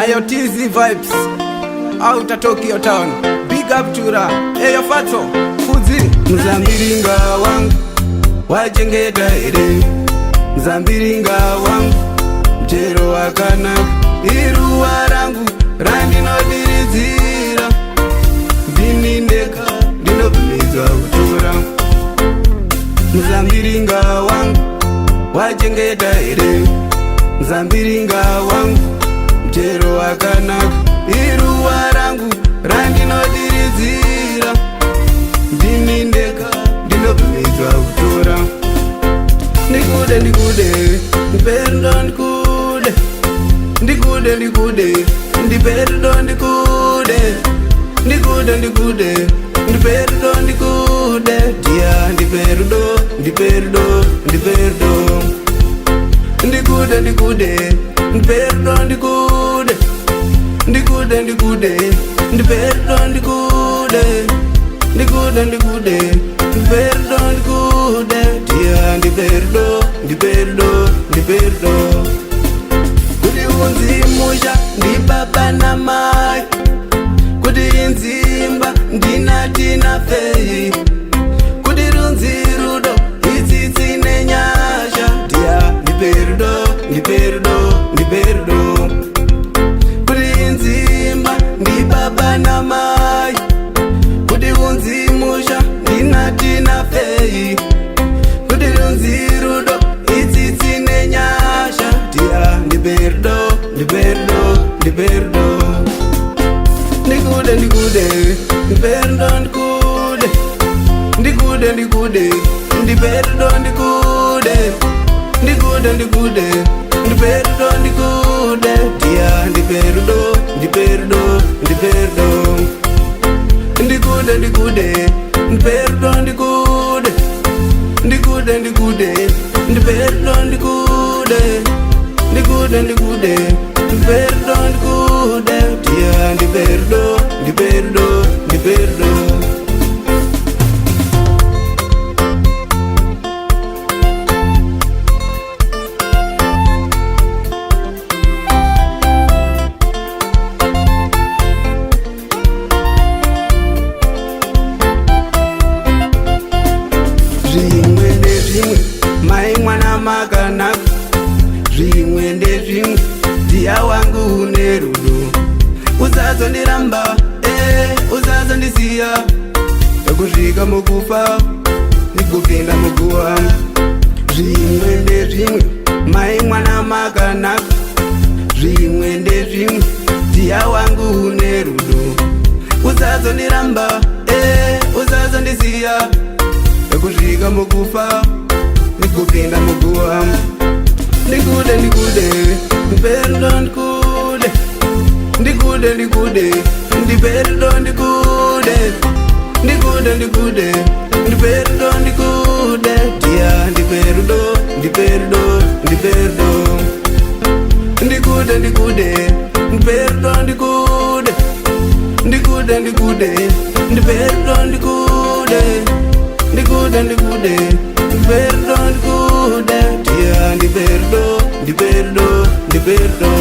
Ayo TZ vibes out of Tokyo town. Big up Chura. Ayo Fatso Fuzi. Mzambiringa wangu wachengeta ere. Mzambiringa wangu mchero wakana. Iruwa rangu randinodirizira. Ndinindeka ndinobimizwa kutura. Mzambiringa wangu wachengeta ere. Mzambiringa wangu mchero wakanaka. Iruwa rangu randinodirizira. Ndinindeka ndinobimizwa kutora. Ndikude ndikude ndiperdo ndikude. Ndikude ndikude ndiperdo ndikude. Ndikude ndikude ndiperdo ndikude. Dia ndiperdo ndiperdo ndiperdo. Ndikude ndikude ndiperdo ndikude. Ndikude ndikude ndiperdo ndikude. Ndikude ndikude ndiperdo ndikude. Dia ndiperdo ndiperdo ndiperdo. Kuti unzimusha ndibaba na mai. Kuti inzimba ndinati na fei. Kuti runzirudo itsitsi nenyasha. Dia ndiperdo ndiperdo ndiperdo. Kuti inzimba ndibaba na mai. Kuti unzimusha ndinati na fei. Kuti runzirudo itsitsi nenyasha. Dia ndiperdo ndiperdo ndiperdo. Ndikude ndikude ndiperdo ndikude. Ndikude ndikude ndiperdo ndikude. Ndikude ndikude ndiperdo ndikude. Dia ndiperdo ndiperdo ndiperdo. Ndikude ndikude ndiperdo ndikude. Ndikude ndikude ndiperdo ndikude. Ndikude ndikude ndiperdo ndikude. Dia ndiperdo ndiperdo ndiperdo. Zvimwe ndezvimwe mai mwana makanaka. Zvimwe ndezvimwe dia wangu une rudo. Usazondiramba usazondisiya. Kusvika mukufa nikupinda muguwa. Zvimwe ndezvimwe mai mwana makanaka. Zvimwe ndezvimwe dia wangu une rudo. Usazondiramba usazondisiya. Kusvika mukufa nikupinda muguwa. Ndikude ndikude ndiperdo ndikude. Ndikude ndikude ndiperdo ndikude. Ndikude ndikude ndiperdo ndikude. Dia ndiperdo ndiperdo ndiperdo. Ndikude ndikude ndiperdo ndikude. Ndikude ndikude ndiperdo ndikude. Ndikude ndikude ndiperdo ndikude. Dia ndiperdo ndiperdo ndiperdo.